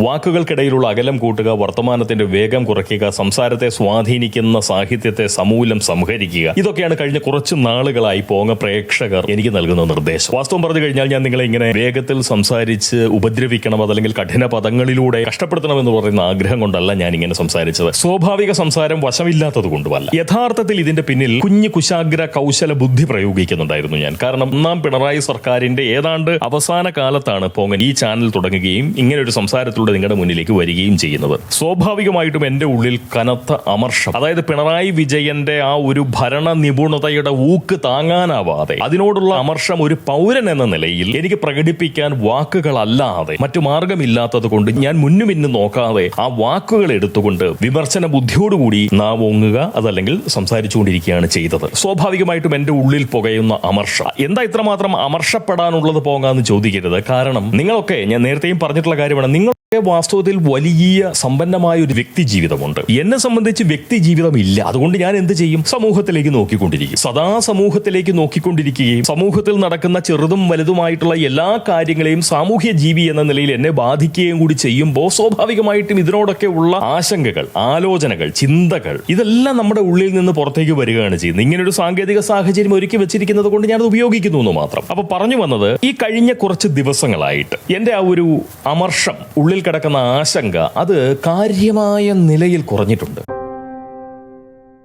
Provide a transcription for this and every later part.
വാക്കുകൾക്കിടയിലുള്ള അകലം കൂട്ടുക, വർത്തമാനത്തിന്റെ വേഗം കുറയ്ക്കുക, സംസാരത്തെ സ്വാധീനിക്കുന്ന സാഹിത്യത്തെ സമൂലം സംഹരിക്കുക, ഇതൊക്കെയാണ് കഴിഞ്ഞ കുറച്ച് നാളുകളായി പോങ്ങ പ്രേക്ഷകർ എനിക്ക് നൽകുന്ന നിർദ്ദേശം. വാസ്തവം പറഞ്ഞു കഴിഞ്ഞാൽ ഞാൻ നിങ്ങളെ ഇങ്ങനെ വേഗത്തിൽ സംസാരിച്ച് ഉപദ്രവിക്കണം, അതല്ലെങ്കിൽ കഠിന പദങ്ങളിലൂടെ കഷ്ടപ്പെടുത്തണമെന്ന് പറയുന്ന ആഗ്രഹം കൊണ്ടല്ല ഞാൻ ഇങ്ങനെ സംസാരിച്ചത്. സ്വാഭാവിക സംസാരം വശമില്ലാത്തത് കൊണ്ടുമല്ല. യഥാർത്ഥത്തിൽ ഇതിന്റെ പിന്നിൽ കുഞ്ഞു കുശാഗ്ര കൗശല ബുദ്ധി പ്രയോഗിക്കുന്നുണ്ടായിരുന്നു ഞാൻ. കാരണം ഒന്നാം പിണറായി സർക്കാരിന്റെ ഏതാണ്ട് അവസാന കാലത്താണ് പോങ്ങൻ ഈ ചാനൽ തുടങ്ങുകയും ഇങ്ങനെ ഒരു സംസാരത്തിൽ നിങ്ങളുടെ മുന്നിലേക്ക് വരികയും ചെയ്യുന്നത്. സ്വാഭാവികമായിട്ടും എന്റെ ഉള്ളിൽ കനത്ത അമർഷം, അതായത് പിണറായി വിജയന്റെ ആ ഒരു ഭരണ നിപുണതയുടെ ഊക്ക് താങ്ങാനാവാതെ അതിനോടുള്ള അമർഷം ഒരു പൗരൻ എന്ന നിലയിൽ എനിക്ക് പ്രകടിപ്പിക്കാൻ വാക്കുകളല്ലാതെ മറ്റു മാർഗമില്ലാത്തത് കൊണ്ട് ഞാൻ മുന്നുമിന്നും നോക്കാതെ ആ വാക്കുകൾ എടുത്തുകൊണ്ട് വിമർശന ബുദ്ധിയോടുകൂടി നാം ഓങ്ങുക, അതല്ലെങ്കിൽ സംസാരിച്ചുകൊണ്ടിരിക്കുകയാണ് ചെയ്തത്. സ്വാഭാവികമായിട്ടും എന്റെ ഉള്ളിൽ പുകയുന്ന അമർഷ. എന്താ ഇത്രമാത്രം അമർഷപ്പെടാനുള്ളത് പോകാന്ന് ചോദിക്കരുത്. കാരണം നിങ്ങളൊക്കെ, ഞാൻ നേരത്തെയും പറഞ്ഞിട്ടുള്ള കാര്യമാണ്, നിങ്ങൾ വാസ്തവത്തിൽ വലിയ സമ്പന്നമായ ഒരു വ്യക്തി ജീവിതമുണ്ട്. എന്നെ സംബന്ധിച്ച് വ്യക്തി ജീവിതം ഇല്ല. അതുകൊണ്ട് ഞാൻ എന്ത് ചെയ്യും? സമൂഹത്തിലേക്ക് നോക്കിക്കൊണ്ടിരിക്കും. സദാ സമൂഹത്തിലേക്ക് നോക്കിക്കൊണ്ടിരിക്കുകയും സമൂഹത്തിൽ നടക്കുന്ന ചെറുതും വലുതുമായിട്ടുള്ള എല്ലാ കാര്യങ്ങളെയും സാമൂഹ്യ ജീവി എന്ന നിലയിൽ എന്നെ ബാധിക്കുകയും കൂടി ചെയ്യുമ്പോൾ സ്വാഭാവികമായിട്ടും ഇതിനോടൊക്കെ ഉള്ള ആശങ്കകൾ, ആലോചനകൾ, ചിന്തകൾ, ഇതെല്ലാം നമ്മുടെ ഉള്ളിൽ നിന്ന് പുറത്തേക്ക് വരികയാണ് ചെയ്യുന്നത്. ഇങ്ങനൊരു സാങ്കേതിക സാഹചര്യം ഒരുക്കി വെച്ചിരിക്കുന്നത് കൊണ്ട് ഞാനത് ഉപയോഗിക്കുന്നു എന്ന് മാത്രം. അപ്പൊ പറഞ്ഞു വന്നത്, ഈ കഴിഞ്ഞ കുറച്ച് ദിവസങ്ങളായിട്ട് എന്റെ ആ ഒരു അമർഷം, ഉള്ളിൽ കിടക്കുന്ന ആശങ്ക, അത് കാര്യമായ നിലയിൽ കുറഞ്ഞിട്ടുണ്ട്.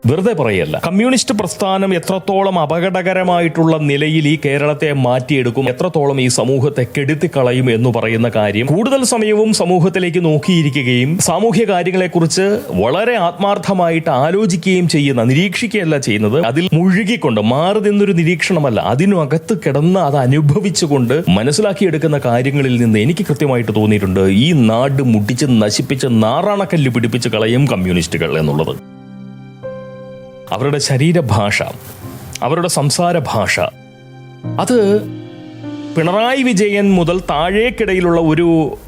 വെറുതെ പറയല്ല. കമ്മ്യൂണിസ്റ്റ് പ്രസ്ഥാനം എത്രത്തോളം അപകടകരമായിട്ടുള്ള നിലയിൽ ഈ കേരളത്തെ മാറ്റിയെടുക്കും, എത്രത്തോളം ഈ സമൂഹത്തെ കെടുത്തിക്കളയും എന്ന് പറയുന്ന കാര്യം കൂടുതൽ സമയവും സമൂഹത്തിലേക്ക് നോക്കിയിരിക്കുകയും സാമൂഹ്യ കാര്യങ്ങളെക്കുറിച്ച് വളരെ ആത്മാർത്ഥമായിട്ട് ആലോചിക്കുകയും ചെയ്യുന്ന, നിരീക്ഷിക്കുകയല്ല ചെയ്യുന്നത്, അതിൽ മുഴുകിക്കൊണ്ട് മാറി നിന്നൊരു നിരീക്ഷണമല്ല, അതിനകത്ത് കിടന്ന് അത് അനുഭവിച്ചുകൊണ്ട് മനസ്സിലാക്കിയെടുക്കുന്ന കാര്യങ്ങളിൽ നിന്ന് എനിക്ക് കൃത്യമായിട്ട് തോന്നിയിട്ടുണ്ട്, ഈ നാട് മുട്ടിച്ച് നശിപ്പിച്ച് നാറാണക്കല്ല് പിടിപ്പിച്ച് കളയും കമ്മ്യൂണിസ്റ്റുകൾ എന്നുള്ളത്. അവരുടെ ശരീരഭാഷ, അവരുടെ സംസാര ഭാഷ, അത് പിണറായി വിജയൻ മുതൽ താഴേക്കിടയിലുള്ള ഒരു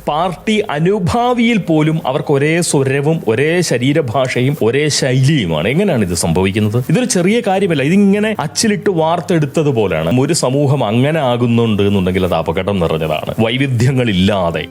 പാർട്ടി അനുഭാവിയിൽ പോലും അവർക്ക് ഒരേ സ്വരവും ഒരേ ശരീരഭാഷയും ഒരേ ശൈലിയുമാണ്. എങ്ങനെയാണ് ഇത് സംഭവിക്കുന്നത്? ഇതൊരു ചെറിയ കാര്യമല്ല. ഇതിങ്ങനെ അച്ചിലിട്ട് വാർത്തെടുത്തതുപോലെയാണ്. ഒരു സമൂഹം അങ്ങനെ ആകുന്നുണ്ട് എന്നുണ്ടെങ്കിൽ അത് അപകടം നിറഞ്ഞതാണ്. വൈവിധ്യങ്ങളില്ലാതെ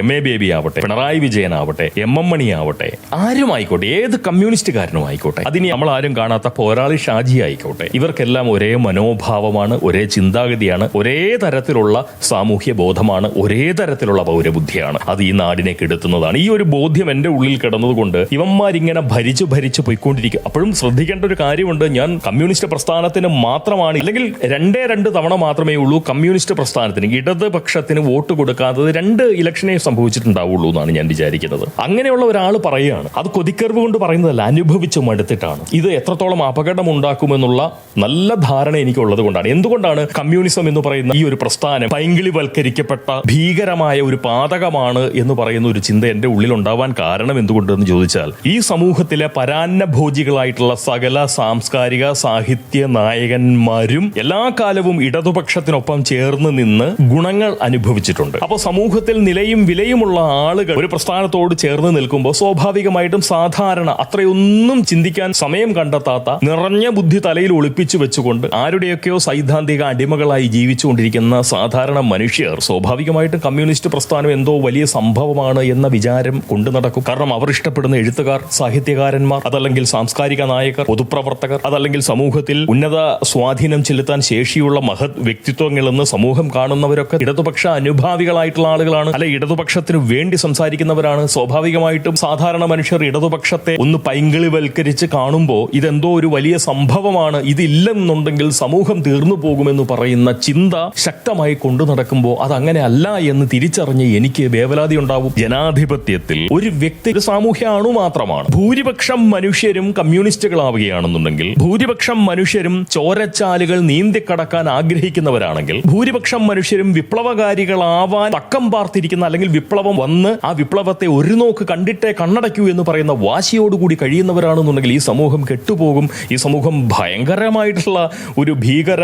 എം.എ. ബേബി ആവട്ടെ, പിണറായി വിജയൻ ആവട്ടെ, എം.എം. മണി ആവട്ടെ, ആരുമായിക്കോട്ടെ, ഏത് കമ്മ്യൂണിസ്റ്റുകാരനും ആയിക്കോട്ടെ, അതിന് നമ്മൾ ആരും കാണാത്ത പോരാളി ഷാജി ആയിക്കോട്ടെ, ഇവർക്കെല്ലാം ഒരേ മനോഭാവമാണ്, ഒരേ ചിന്താഗതിയാണ്, ഒരേ തരത്തിലുള്ള സാമൂഹ്യ ബോധമാണ്, ഒരേ തരത്തിലുള്ള പൗരബുദ്ധിയാണ്. അത് ഈ നാടിനെ കെടുത്തുന്നതാണ്. ഈ ഒരു ബോധ്യം എന്റെ ഉള്ളിൽ കിടന്നതുകൊണ്ട് ഇവന്മാരിങ്ങനെ ഭരിച്ചു പോയിക്കൊണ്ടിരിക്കും. അപ്പോഴും ശ്രദ്ധിക്കേണ്ട ഒരു കാര്യമുണ്ട്, ഞാൻ കമ്മ്യൂണിസ്റ്റ് പ്രസ്ഥാനത്തിന് മാത്രമാണ്, അല്ലെങ്കിൽ രണ്ട് തവണ മാത്രമേ ഉള്ളൂ കമ്മ്യൂണിസ്റ്റ് പ്രസ്ഥാനത്തിന്, ഇടതുപക്ഷത്തിന് വോട്ട് കൊടുക്കാത്തത് 2 ഇലക്ഷനെ സംഭവിച്ചിട്ടുണ്ടാവുള്ളൂ എന്നാണ് ഞാൻ വിചാരിക്കുന്നത്. അങ്ങനെയുള്ള ഒരാൾ പറയുകയാണ്, അത് കൊതിക്കറിവ് കൊണ്ട് പറയുന്നതല്ല, അനുഭവിച്ചു മടുത്തിട്ടാണ്. ഇത് എത്രത്തോളം അപകടം ഉണ്ടാക്കുമെന്നുള്ള നല്ല ധാരണ എനിക്കുള്ളത് കൊണ്ടാണ്. എന്തുകൊണ്ടാണ് കമ്മ്യൂണിസം എന്ന് പറയുന്ന ഈ ഒരു പ്രസ്ഥാനം പൈങ്കിളിവൽക്കരിക്കപ്പെട്ട ഭീകരമായ ഒരു പാതകമാണ് എന്ന് പറയുന്ന ഒരു ചിന്ത എന്റെ ഉള്ളിൽ ഉണ്ടാവാൻ കാരണം എന്തുകൊണ്ടെന്ന് ചോദിച്ചാൽ, ഈ സമൂഹത്തിലെ പരാന്നഭോജികളായിട്ടുള്ള സകല സാംസ്കാരിക സാഹിത്യ നായകന്മാരും എല്ലാ കാലവും ഇടതുപക്ഷത്തിനൊപ്പം ചേർന്ന് നിന്ന് ഗുണങ്ങൾ അനുഭവിച്ചിട്ടുണ്ട്. അപ്പോൾ സമൂഹത്തിൽ നിലയും വിലയുമുള്ള ആളുകൾ ഒരു പ്രസ്ഥാനത്തോട് ചേർന്ന് നിൽക്കുമ്പോൾ സ്വാഭാവികമായിട്ടും സാധാരണ അത്രയൊന്നും ചിന്തിക്കാൻ സമയം കണ്ടെത്താത്ത, നിറഞ്ഞ ബുദ്ധി തലയിൽ ഒളിപ്പിച്ചു വെച്ചുകൊണ്ട് ആരുടെയൊക്കെയോ സൈദ്ധാന്തിക അടിമകളായി ജീവിച്ചുകൊണ്ടിരിക്കുന്ന സാധാരണ മനുഷ്യർ സ്വാഭാവികമായിട്ടും കമ്മ്യൂണിസ്റ്റ് പ്രസ്ഥാനം എന്തോ വലിയ സംഭവമാണ് എന്ന വിചാരം കൊണ്ടു നടക്കും. കാരണം അവർ ഇഷ്ടപ്പെടുന്ന എഴുത്തുകാർ, സാഹിത്യകാരന്മാർ, അതല്ലെങ്കിൽ സാംസ്കാരിക നായകർ, പൊതുപ്രവർത്തകർ, അതല്ലെങ്കിൽ സമൂഹത്തിൽ ഉന്നത സ്വാധീനം ചെലുത്താൻ ശേഷിയുള്ള മഹത് വ്യക്തിത്വങ്ങളെന്ന് സമൂഹം കാണുന്നവരൊക്കെ ഇടതുപക്ഷ അനുഭാവികളായിട്ടുള്ള ആളുകളാണ്, അല്ലെ ഇടതുപക്ഷത്തിന് വേണ്ടി സംസാരിക്കുന്നവരാണ്. സ്വാഭാവികമായിട്ടും സാധാരണ മനുഷ്യർ ഇടതുപക്ഷത്തെ ഒന്ന് പൈങ്കിളിവൽക്കരിച്ച് കാണുമ്പോൾ ഇതെന്തോ ഒരു വലിയ സംഭവമാണ്, ഇതില്ലെന്നുണ്ടെങ്കിൽ സമൂഹം തീർന്നു പോകുമെന്ന് പറയുന്ന ചിന്ത ശക്തമായി കൊണ്ടു നടക്കുമ്പോൾ അതങ്ങനെ അല്ല എന്ന് തിരിച്ചറിഞ്ഞ് എനിക്ക് വേവലാതി ഉണ്ടാവും. ജനാധിപത്യത്തിൽ ഒരു വ്യക്തി ഒരു സാമൂഹ്യ അണു മാത്രമാണ്. ഭൂരിപക്ഷം മനുഷ്യരും കമ്മ്യൂണിസ്റ്റുകളാവുകയാണെന്നുണ്ടെങ്കിൽ, ഭൂരിപക്ഷം മനുഷ്യരും ചോരച്ചാലുകൾ നീന്തിക്കടക്കാൻ ആഗ്രഹിക്കുന്നവരാണെങ്കിൽ, ഭൂരിപക്ഷം മനുഷ്യരും വിപ്ലവകാരികളാവാൻ തക്കം പാർത്തിരിക്കുന്ന, അല്ലെങ്കിൽ വിപ്ലവം വന്ന് ആ വിപ്ലവത്തെ ഒരു നോക്ക് കണ്ടിട്ടേ കണ്ണടയ്ക്കൂ എന്ന് പറയുന്ന വാശിയോടുകൂടി കഴിയുന്നവരാണെന്നുണ്ടെങ്കിൽ ഈ സമൂഹം കെട്ടുപോകും. ഈ സമൂഹം ഭയങ്കരമായിട്ടുള്ള ഒരു ഭീകര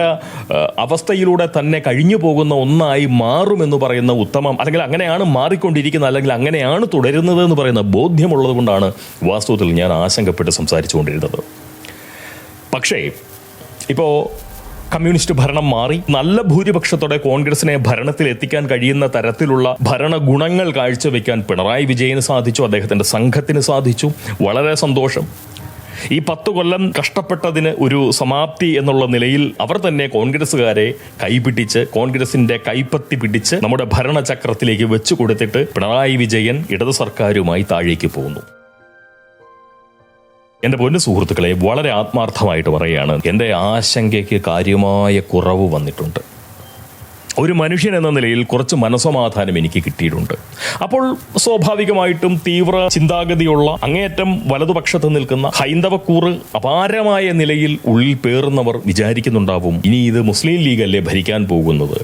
അവസ്ഥയിലൂടെ തന്നെ കഴിഞ്ഞു പോകുന്ന ഒന്നായി മാറുമെന്ന് പറയുന്ന ഉത്തമം, അല്ലെങ്കിൽ അങ്ങനെയാണ് മാറിക്കൊണ്ടിരിക്കുന്നത്, അല്ലെങ്കിൽ അങ്ങനെയാണ് തുടരുന്നത് എന്ന് പറയുന്ന ബോധ്യമുള്ളത് കൊണ്ടാണ് വാസ്തവത്തിൽ ഞാൻ ആശങ്കപ്പെട്ട് സംസാരിച്ചുകൊണ്ടിരുന്നത്. പക്ഷേ ഇപ്പോൾ കമ്മ്യൂണിസ്റ്റ് ഭരണം മാറി നല്ല ഭൂരിപക്ഷത്തോടെ കോൺഗ്രസിനെ ഭരണത്തിൽ എത്തിക്കാൻ കഴിയുന്ന തരത്തിലുള്ള ഭരണഗുണങ്ങൾ കാഴ്ചവെക്കാൻ പിണറായി വിജയന് സാധിച്ചു, അദ്ദേഹത്തിന്റെ സംഘത്തിന് സാധിച്ചു. വളരെ സന്തോഷം. ഈ 10 കൊല്ലം കഷ്ടപ്പെട്ടതിന് ഒരു സമാപ്തി എന്നുള്ള നിലയിൽ അവർ തന്നെ കോൺഗ്രസുകാരെ കൈപിടിച്ച്, കോൺഗ്രസിന്റെ കൈപ്പത്തി പിടിച്ച് നമ്മുടെ ഭരണചക്രത്തിലേക്ക് വെച്ചു കൊടുത്തിട്ട് പിണറായി വിജയൻ ഇടതു സർക്കാരുമായി താഴേക്ക് പോകുന്നു. എന്റെ പൊന്നു സുഹൃത്തുക്കളെ, വളരെ ആത്മാർത്ഥമായിട്ട് പറയുകയാണ്, എന്റെ ആശങ്കയ്ക്ക് കാര്യമായ കുറവ് വന്നിട്ടുണ്ട്. ഒരു മനുഷ്യൻ എന്ന നിലയിൽ കുറച്ച് മനസ്സമാധാനം എനിക്ക് കിട്ടിയിട്ടുണ്ട്. അപ്പോൾ സ്വാഭാവികമായിട്ടും തീവ്ര ചിന്താഗതിയുള്ള അങ്ങേയറ്റം വലതുപക്ഷത്ത് നിൽക്കുന്ന ഹൈന്ദവക്കൂറ് അപാരമായ നിലയിൽ ഉള്ളിൽ പേറുന്നവർ വിചാരിക്കുന്നുണ്ടാവും, ഇനി ഇത് മുസ്ലിം ലീഗല്ലേ ഭരിക്കാൻ പോകുന്നത്.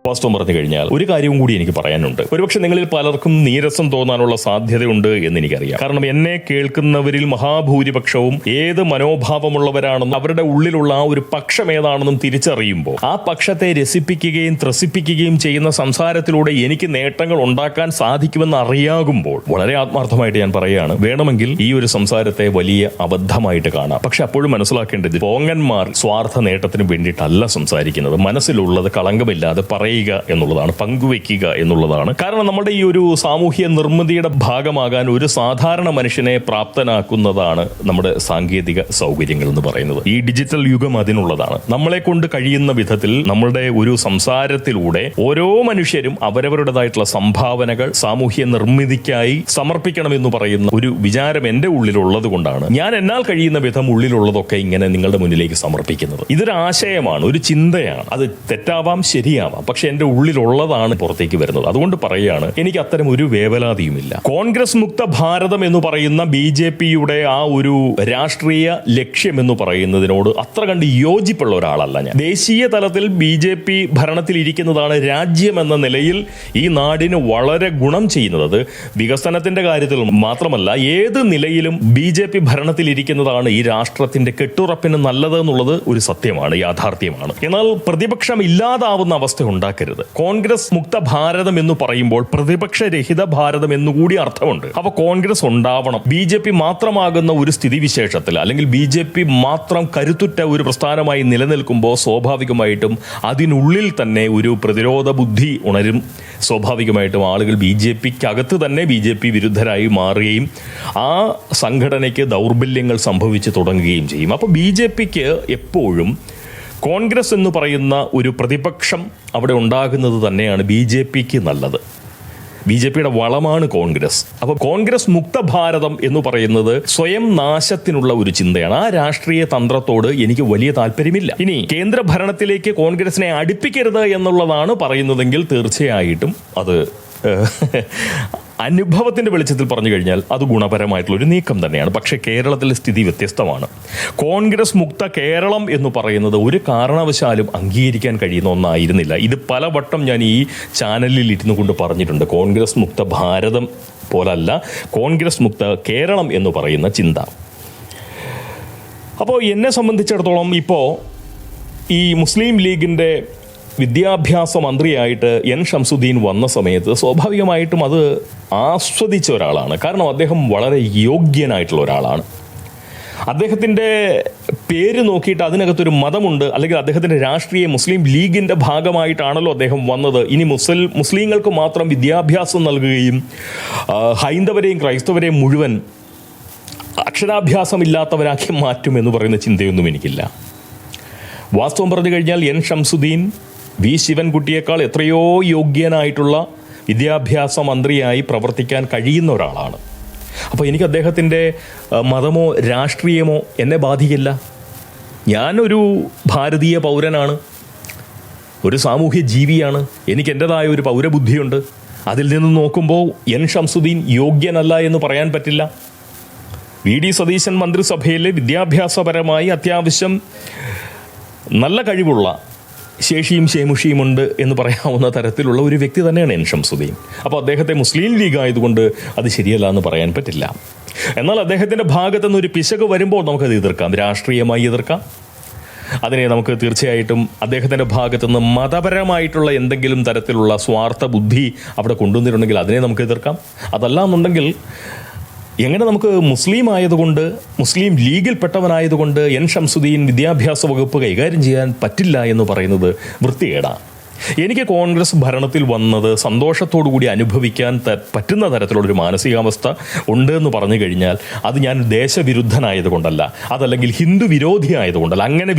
വാസ്തവം പറഞ്ഞു കഴിഞ്ഞാൽ ഒരു കാര്യവും കൂടി എനിക്ക് പറയാനുണ്ട്. ഒരുപക്ഷെ നിങ്ങളിൽ പലർക്കും നീരസം തോന്നാനുള്ള സാധ്യതയുണ്ട് എന്ന് എനിക്കറിയാം. കാരണം എന്നെ കേൾക്കുന്നവരിൽ മഹാഭൂരിപക്ഷവും ഏത് മനോഭാവമുള്ളവരാണെന്നും അവരുടെ ഉള്ളിലുള്ള ആ ഒരു പക്ഷം ഏതാണെന്നും തിരിച്ചറിയുമ്പോൾ ആ പക്ഷത്തെ രസിപ്പിക്കുകയും ത്രസിപ്പിക്കുകയും ചെയ്യുന്ന സംസാരത്തിലൂടെ എനിക്ക് നേട്ടങ്ങൾ ഉണ്ടാക്കാൻ സാധിക്കുമെന്ന് അറിയാകുമ്പോൾ വളരെ ആത്മാർത്ഥമായിട്ട് ഞാൻ പറയുകയാണ്, വേണമെങ്കിൽ ഈ ഒരു സംസാരത്തെ വലിയ അബദ്ധമായിട്ട് കാണാം. പക്ഷെ അപ്പോഴും മനസ്സിലാക്കേണ്ടത് പോങ്ങന്മാർ സ്വാർത്ഥ നേട്ടത്തിന് വേണ്ടിയിട്ടല്ല സംസാരിക്കുന്നത്. മനസ്സിലുള്ളത് കളങ്കമില്ലാതെ പറയുക എന്നുള്ളതാണ്, പങ്കുവെക്കുക എന്നുള്ളതാണ്. കാരണം നമ്മുടെ ഈ ഒരു സാമൂഹ്യ നിർമ്മിതിയുടെ ഭാഗമാകാൻ ഒരു സാധാരണ മനുഷ്യനെ പ്രാപ്തനാക്കുന്നതാണ് നമ്മുടെ സാങ്കേതിക സൗകര്യങ്ങൾ എന്ന് പറയുന്നത്. ഈ ഡിജിറ്റൽ യുഗം അതിനുള്ളതാണ്. നമ്മളെ കൊണ്ട് കഴിയുന്ന വിധത്തിൽ നമ്മളുടെ ഒരു സംസാരത്തിലൂടെ ഓരോ മനുഷ്യരും അവരവരുടേതായിട്ടുള്ള സംഭാവനകൾ സാമൂഹ്യ നിർമ്മിതിക്കായി സമർപ്പിക്കണമെന്ന് പറയുന്ന ഒരു വിചാരം എന്റെ ഉള്ളിലുള്ളത് കൊണ്ടാണ് ഞാൻ എന്നാൽ കഴിയുന്ന വിധം ഉള്ളിലുള്ളതൊക്കെ ഇങ്ങനെ നിങ്ങളുടെ മുന്നിലേക്ക് സമർപ്പിക്കുന്നത്. ഇതൊരു ആശയമാണ്, ഒരു ചിന്തയാണ്. അത് തെറ്റാവാം, ശരിയാവാം, പക്ഷെ എന്റെ ഉള്ളിലുള്ളതാണ് പുറത്തേക്ക് വരുന്നത്. അതുകൊണ്ട് പറയുകയാണ്, എനിക്ക് അത്തരം ഒരു വേവലാതിയുമില്ല. കോൺഗ്രസ് മുക്ത ഭാരതം എന്ന് പറയുന്ന BJPയുടെ ആ ഒരു രാഷ്ട്രീയ ലക്ഷ്യം എന്ന് പറയുന്നതിനോട് അത്ര കണ്ട് യോജിപ്പുള്ള ഒരാളല്ല ഞാൻ. ദേശീയ തലത്തിൽ BJP ഭരണത്തിൽ ഇരിക്കുന്നതാണ് രാജ്യം എന്ന നിലയിൽ ഈ നാടിന് വളരെ ഗുണം ചെയ്യുന്നത്. വികസനത്തിന്റെ കാര്യത്തിൽ മാത്രമല്ല, ഏത് നിലയിലും BJP ഭരണത്തിൽ ഇരിക്കുന്നതാണ് ഈ രാഷ്ട്രത്തിന്റെ കെട്ടുറപ്പിന് നല്ലത് എന്നുള്ളത് ഒരു സത്യമാണ്, യാഥാർത്ഥ്യമാണ്. എന്നാൽ പ്രതിപക്ഷം ഇല്ലാതാവുന്ന അവസ്ഥ ഉണ്ടാക്കരുത്. കോൺഗ്രസ് മുക്ത ഭാരതം എന്ന് പറയുമ്പോൾ പ്രതിപക്ഷരഹിത ഭാരതം എന്നുകൂടി അർത്ഥമുണ്ട്. അപ്പൊ കോൺഗ്രസ് ഉണ്ടാവണം. BJP മാത്രമാകുന്ന ഒരു സ്ഥിതിവിശേഷത്തിൽ അല്ലെങ്കിൽ BJP മാത്രം കരുത്തുറ്റ ഒരു പ്രസ്ഥാനമായി നിലനിൽക്കുമ്പോൾ സ്വാഭാവികമായിട്ടും അതിനുള്ളിൽ തന്നെ ഒരു പ്രതിരോധ ബുദ്ധി ഉണരും. സ്വാഭാവികമായിട്ടും ആളുകൾ BJPക്കകത്ത് തന്നെ BJP വിരുദ്ധരായി മാറുകയും ആ സംഘടനയ്ക്ക് ദൗർബല്യങ്ങൾ സംഭവിച്ചു തുടങ്ങുകയും ചെയ്യും. അപ്പോൾ BJPക്ക് എപ്പോഴും കോൺഗ്രസ് എന്ന് പറയുന്ന ഒരു പ്രതിപക്ഷം അവിടെ ഉണ്ടാകുന്നത് തന്നെയാണ് BJPക്ക് നല്ലത്. BJPയുടെ വളമാണ് കോൺഗ്രസ്. അപ്പോൾ കോൺഗ്രസ് മുക്ത ഭാരതം എന്ന് പറയുന്നത് സ്വയം നാശത്തിനുള്ള ഒരു ചിന്തയാണ്. ആ രാഷ്ട്രീയ തന്ത്രത്തോട് എനിക്ക് വലിയ താല്പര്യമില്ല. ഇനി കേന്ദ്ര ഭരണത്തിലേക്ക് കോൺഗ്രസിനെ അടുപ്പിക്കരുത് എന്നുള്ളതാണ് പറയുന്നതെങ്കിൽ തീർച്ചയായിട്ടും അത് അനുഭവത്തിന്റെ വെളിച്ചത്തിൽ പറഞ്ഞു കഴിഞ്ഞാൽ അത് ഗുണപരമായിട്ടുള്ള ഒരു നീക്കം തന്നെയാണ്. പക്ഷേ കേരളത്തിലെ സ്ഥിതി വ്യത്യസ്തമാണ്. കോൺഗ്രസ് മുക്ത കേരളം എന്ന് പറയുന്നത് ഒരു കാരണവശാലും അംഗീകരിക്കാൻ കഴിയുന്ന ഒന്നായിരുന്നില്ല. ഇത് പലവട്ടം ഞാൻ ഈ ചാനലിൽ ഇരുന്നു കൊണ്ട് പറഞ്ഞിട്ടുണ്ട്. കോൺഗ്രസ് മുക്ത ഭാരതം പോലല്ല കോൺഗ്രസ് മുക്ത കേരളം എന്ന് പറയുന്ന ചിന്ത. അപ്പോൾ എന്നെ സംബന്ധിച്ചിടത്തോളം ഇപ്പോൾ ഈ മുസ്ലിം ലീഗിൻ്റെ വിദ്യാഭ്യാസ മന്ത്രിയായിട്ട് N. ഷംസുദ്ദീൻ വന്ന സമയത്ത് സ്വാഭാവികമായിട്ടും അത് ആസ്വദിച്ച ഒരാളാണ്. കാരണം അദ്ദേഹം വളരെ യോഗ്യനായിട്ടുള്ള ഒരാളാണ്. അദ്ദേഹത്തിൻ്റെ പേര് നോക്കിയിട്ട് അതിനകത്തൊരു മതമുണ്ട്, അല്ലെങ്കിൽ അദ്ദേഹത്തിൻ്റെ രാഷ്ട്രീയ മുസ്ലിം ലീഗിൻ്റെ ഭാഗമായിട്ടാണല്ലോ അദ്ദേഹം വന്നത്. ഇനി മുസ്ലിങ്ങൾക്ക് മാത്രം വിദ്യാഭ്യാസം നൽകുകയും ഹൈന്ദവരെയും ക്രൈസ്തവരെയും മുഴുവൻ അക്ഷരാഭ്യാസമില്ലാത്തവരാക്കി മാറ്റും എന്ന് പറയുന്ന ചിന്തയൊന്നും എനിക്കില്ല. വാസ്തവം പറഞ്ഞു കഴിഞ്ഞാൽ N. ഷംസുദ്ദീൻ V. ശിവൻകുട്ടിയേക്കാൾ എത്രയോ യോഗ്യനായിട്ടുള്ള വിദ്യാഭ്യാസ മന്ത്രിയായി പ്രവർത്തിക്കാൻ കഴിയുന്ന ഒരാളാണ്. അപ്പോൾ എനിക്ക് അദ്ദേഹത്തിൻ്റെ മതമോ രാഷ്ട്രീയമോ എന്നെ ബാധിക്കില്ല. ഞാനൊരു ഭാരതീയ പൗരനാണ്, ഒരു സാമൂഹ്യ ജീവിയാണ്. എനിക്ക് എൻ്റെതായ ഒരു പൗരബുദ്ധിയുണ്ട്. അതിൽ നിന്ന് നോക്കുമ്പോൾ N. ഷംസുദ്ദീൻ യോഗ്യനല്ല എന്ന് പറയാൻ പറ്റില്ല. VD സതീശൻ മന്ത്രിസഭയിലെ വിദ്യാഭ്യാസപരമായി അത്യാവശ്യം നല്ല കഴിവുള്ള ശേഷിയും ശേമുഷിയുമുണ്ട് എന്ന് പറയാവുന്ന തരത്തിലുള്ള ഒരു വ്യക്തി തന്നെയാണ് N. ഷംസുദ്ദീൻ. അപ്പോൾ അദ്ദേഹത്തെ മുസ്ലിം ലീഗ് ആയതുകൊണ്ട് അത് ശരിയല്ല എന്ന് പറയാൻ പറ്റില്ല. എന്നാൽ അദ്ദേഹത്തിൻ്റെ ഭാഗത്തു നിന്ന് ഒരു പിശക് വരുമ്പോൾ നമുക്കത് എതിർക്കാം, രാഷ്ട്രീയമായി എതിർക്കാം. അതിനെ നമുക്ക് തീർച്ചയായിട്ടും അദ്ദേഹത്തിൻ്റെ ഭാഗത്തു നിന്ന് മതപരമായിട്ടുള്ള എന്തെങ്കിലും തരത്തിലുള്ള സ്വാർത്ഥ ബുദ്ധി അവിടെ കൊണ്ടുവന്നിട്ടുണ്ടെങ്കിൽ അതിനെ നമുക്ക് എതിർക്കാം. അതല്ല എന്നുണ്ടെങ്കിൽ എങ്ങനെ നമുക്ക് മുസ്ലിം ആയതുകൊണ്ട്, മുസ്ലിം ലീഗിൽപ്പെട്ടവനായതുകൊണ്ട് എൻ ഷംസുദ്ദീൻ വിദ്യാഭ്യാസ വകുപ്പ് കൈകാര്യം ചെയ്യാൻ പറ്റില്ല എന്ന് പറയുന്നത് വൃത്തികേടാണ്. എനിക്ക് കോൺഗ്രസ് ഭരണത്തിൽ വന്നത് സന്തോഷത്തോടു കൂടി അനുഭവിക്കാൻ പറ്റുന്ന തരത്തിലുള്ളൊരു മാനസികാവസ്ഥ ഉണ്ട് എന്ന് പറഞ്ഞു കഴിഞ്ഞാൽ അത് ഞാൻ ദേശവിരുദ്ധനായതുകൊണ്ടല്ല, അതല്ലെങ്കിൽ ഹിന്ദു വിരോധി ആയതുകൊണ്ടല്ല. അങ്ങനെ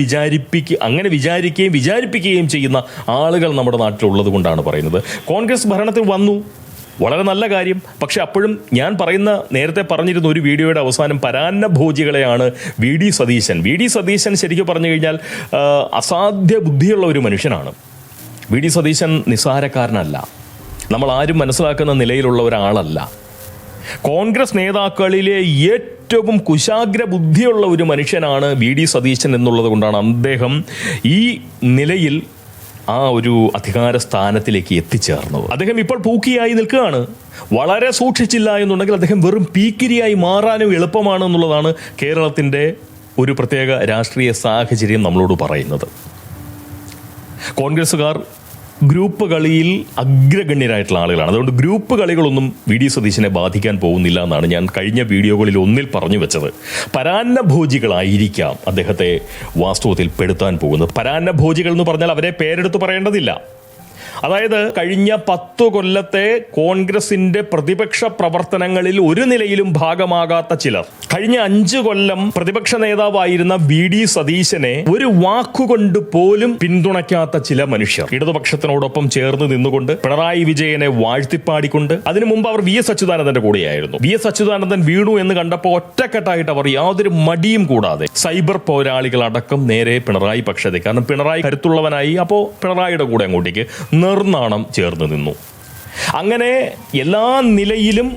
വിചാരിപ്പിക്കുകയും ചെയ്യുന്ന ആളുകൾ നമ്മുടെ നാട്ടിലുള്ളത് കൊണ്ടാണ് പറയുന്നത്. കോൺഗ്രസ് ഭരണത്തിൽ വന്നു, വളരെ നല്ല കാര്യം. പക്ഷെ അപ്പോഴും ഞാൻ നേരത്തെ പറഞ്ഞിരുന്ന ഒരു വീഡിയോയുടെ അവസാനം പരാന്നഭോജികളെയാണ് വി ഡി സതീശൻ ശരിക്കും പറഞ്ഞു കഴിഞ്ഞാൽ അസാധ്യ ബുദ്ധിയുള്ള ഒരു മനുഷ്യനാണ്. വി ഡി സതീശൻ നിസ്സാരക്കാരനല്ല, നമ്മൾ ആരും മനസ്സിലാക്കുന്ന നിലയിലുള്ള ഒരാളല്ല. കോൺഗ്രസ് നേതാക്കളിലെ ഏറ്റവും കുശാഗ്ര ബുദ്ധിയുള്ള ഒരു മനുഷ്യനാണ് വി ഡി സതീശൻ എന്നുള്ളത് കൊണ്ടാണ് അദ്ദേഹം ഈ നിലയിൽ ആ ഒരു അധികാര സ്ഥാനത്തിലേക്ക് എത്തിച്ചേർന്നത്. അദ്ദേഹം ഇപ്പോൾ പൂക്കിയായി നിൽക്കുകയാണ്. വളരെ സൂക്ഷിച്ചില്ല എന്നുണ്ടെങ്കിൽ അദ്ദേഹം വെറും പീക്കിരിയായി മാറാനും എളുപ്പമാണ് എന്നുള്ളതാണ് കേരളത്തിൻ്റെ ഒരു പ്രത്യേക രാഷ്ട്രീയ സാഹചര്യം നമ്മളോട് പറയുന്നത്. കോൺഗ്രസ്സുകാർ ഗ്രൂപ്പ് കളിയിൽ അഗ്രഗണ്യരായിട്ടുള്ള ആളുകളാണ്. അതുകൊണ്ട് ഗ്രൂപ്പ് കളികളൊന്നും വി ഡി സതീശനെ ബാധിക്കാൻ പോകുന്നില്ല എന്നാണ് ഞാൻ കഴിഞ്ഞ വീഡിയോകളിൽ ഒന്നിൽ പറഞ്ഞു വെച്ചത്. പരാന്നഭോജികളായിരിക്കാം അദ്ദേഹത്തെ വാസ്തവത്തിൽ പെടുത്താൻ പോകുന്നത്. പരാന്നഭോജികൾ എന്ന് പറഞ്ഞാൽ അവരെ പേരെടുത്ത് പറയേണ്ടതില്ല. അതായത് കഴിഞ്ഞ 10 കൊല്ലത്തെ കോൺഗ്രസിന്റെ പ്രതിപക്ഷ പ്രവർത്തനങ്ങളിൽ ഒരു നിലയിലും ഭാഗമാകാത്ത ചിലർ, കഴിഞ്ഞ 5 കൊല്ലം പ്രതിപക്ഷ നേതാവായിരുന്ന വി ഡി സതീശനെ ഒരു വാക്കുകൊണ്ട് പോലും പിന്തുണയ്ക്കാത്ത ചില മനുഷ്യർ ഇടതുപക്ഷത്തിനോടൊപ്പം ചേർന്ന് നിന്നുകൊണ്ട് പിണറായി വിജയനെ വാഴ്ത്തിപ്പാടിക്കൊണ്ട്, അതിനു മുമ്പ് അവർ വി എസ് അച്യുതാനന്ദന്റെ കൂടെയായിരുന്നു. വി എസ് അച്യുതാനന്ദൻ വീണു എന്ന് കണ്ടപ്പോൾ ഒറ്റക്കെട്ടായിട്ട് അവർ യാതൊരു മടിയും കൂടാതെ സൈബർ പോരാളികളടക്കം നേരെ പിണറായി പക്ഷത്തേക്ക്, കാരണം പിണറായി കരുത്തുള്ളവനായി, അപ്പോൾ പിണറായിയുടെ കൂടെ അങ്ങോട്ടേക്ക് നിർനാണം ചേർന്ന് നിന്നു. അങ്ങനെ എല്ലാ നിലയിലും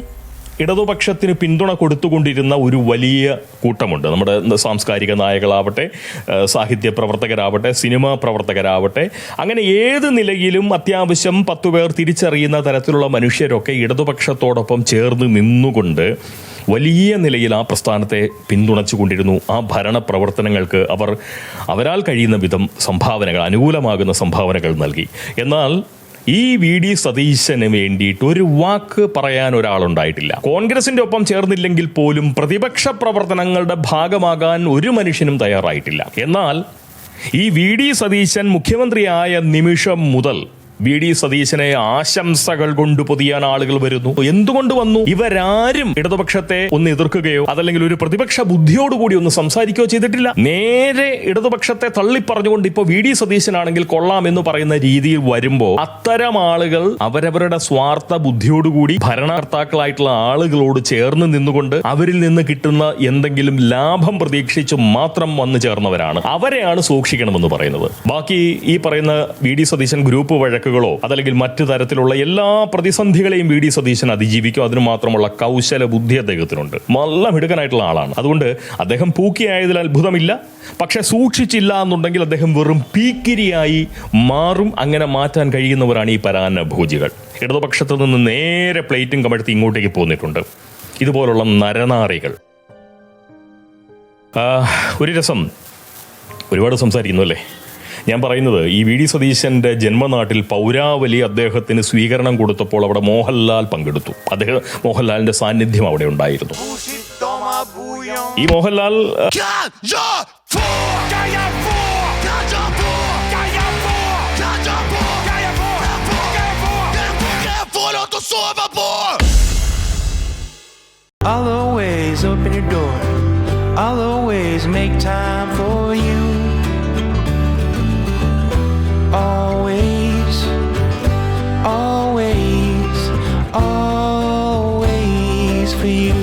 ഇടതുപക്ഷത്തിന് പിന്തുണ കൊടുത്തുകൊണ്ടിരുന്ന ഒരു വലിയ കൂട്ടമുണ്ട്. നമ്മുടെ സാംസ്കാരിക നായകളാവട്ടെ, സാഹിത്യ പ്രവർത്തകരാവട്ടെ, സിനിമാ പ്രവർത്തകരാവട്ടെ, അങ്ങനെ ഏത് നിലയിലും അത്യാവശ്യം 10 പേർ തിരിച്ചറിയുന്ന തരത്തിലുള്ള മനുഷ്യരൊക്കെ ഇടതുപക്ഷത്തോടൊപ്പം ചേർന്ന് നിന്നുകൊണ്ട് വലിയ നിലയിൽ ആ പ്രസ്ഥാനത്തെ പിന്തുണച്ചുകൊണ്ടിരുന്നു. ആ ഭരണ പ്രവർത്തനങ്ങൾക്ക് അവരാൽ കഴിയുന്ന വിധം സംഭാവനകൾ, അനുകൂലമാകുന്ന സംഭാവനകൾ നൽകി. എന്നാൽ ഈ വി ഡി സതീശന് വേണ്ടിയിട്ട് ഒരു വാക്ക് പറയാൻ ഒരാളുണ്ടായിട്ടില്ല. കോൺഗ്രസിന്റെ ഒപ്പം ചേർന്നില്ലെങ്കിൽ പോലും പ്രതിപക്ഷ പ്രവർത്തനങ്ങളുടെ ഭാഗമാകാൻ ഒരു മനുഷ്യനും തയ്യാറായിട്ടില്ല. എന്നാൽ ഈ വി ഡി സതീശൻ മുഖ്യമന്ത്രിയായ നിമിഷം മുതൽ വി ഡി സതീശനെ ആശംസകൾ കൊണ്ട് പൊതിയാൻ ആളുകൾ വരുന്നു. എന്തുകൊണ്ട് വന്നു? ഇവരാരും ഇടതുപക്ഷത്തെ ഒന്ന് എതിർക്കുകയോ അതല്ലെങ്കിൽ ഒരു പ്രതിപക്ഷ ബുദ്ധിയോടുകൂടി ഒന്ന് സംസാരിക്കുകയോ ചെയ്തിട്ടില്ല. നേരെ ഇടതുപക്ഷത്തെ തള്ളിപ്പറഞ്ഞുകൊണ്ട് ഇപ്പോൾ വി ഡി സതീശനാണെങ്കിൽ കൊള്ളാം എന്ന് പറയുന്ന രീതിയിൽ വരുമ്പോൾ അത്തരം ആളുകൾ അവരവരുടെ സ്വാർത്ഥ ബുദ്ധിയോടുകൂടി ഭരണകർത്താക്കളായിട്ടുള്ള ആളുകളോട് ചേർന്ന് നിന്നുകൊണ്ട് അവരിൽ നിന്ന് കിട്ടുന്ന എന്തെങ്കിലും ലാഭം പ്രതീക്ഷിച്ച് മാത്രം വന്നു ചേർന്നവരാണ്. അവരെയാണ് സൂക്ഷിക്കണമെന്ന് പറയുന്നത്. ബാക്കി ഈ പറയുന്ന വി ഡി സതീശൻ ഗ്രൂപ്പ് വഴക്ക് അതല്ലെങ്കിൽ മറ്റു തരത്തിലുള്ള എല്ലാ പ്രതിസന്ധികളെയും വി ഡി സതീശൻ അതിജീവിക്കും. അതിന് മാത്രമുള്ള കൗശല ബുദ്ധി അദ്ദേഹത്തിനുണ്ട്. നല്ല മിടുക്കനായിട്ടുള്ള ആളാണ്. അതുകൊണ്ട് അദ്ദേഹം പൂക്കിയായതിൽ അത്ഭുതമില്ല. പക്ഷെ സൂക്ഷിച്ചില്ല എന്നുണ്ടെങ്കിൽ അദ്ദേഹം വെറും പീക്കിരിയായി മാറും. അങ്ങനെ മാറ്റാൻ കഴിയുന്നവരാണ് ഈ പരാന്നഭോജികൾ. ഇടതുപക്ഷത്തു നിന്ന് നേരെ പ്ലേറ്റും കമഴ്ത്തി ഇങ്ങോട്ടേക്ക് പോന്നിട്ടുണ്ട് ഇതുപോലുള്ള നരനാറികൾ. ഒരു രസം, ഒരുപാട് സംസാരിക്കുന്നു അല്ലേ? ഞാൻ പറയുന്നത്, ഈ വി ഡി സതീശന്റെ ജന്മനാട്ടിൽ പൗരാവലി അദ്ദേഹത്തിന് സ്വീകരണം കൊടുത്തപ്പോൾ അവിടെ മോഹൻലാൽ പങ്കെടുത്തു. മോഹൻലാലിന്റെ സാന്നിധ്യം അവിടെ ഉണ്ടായിരുന്നു. ഈ Mohanlal I'll always open your door. I'll always make time for you. Always, always, always for you.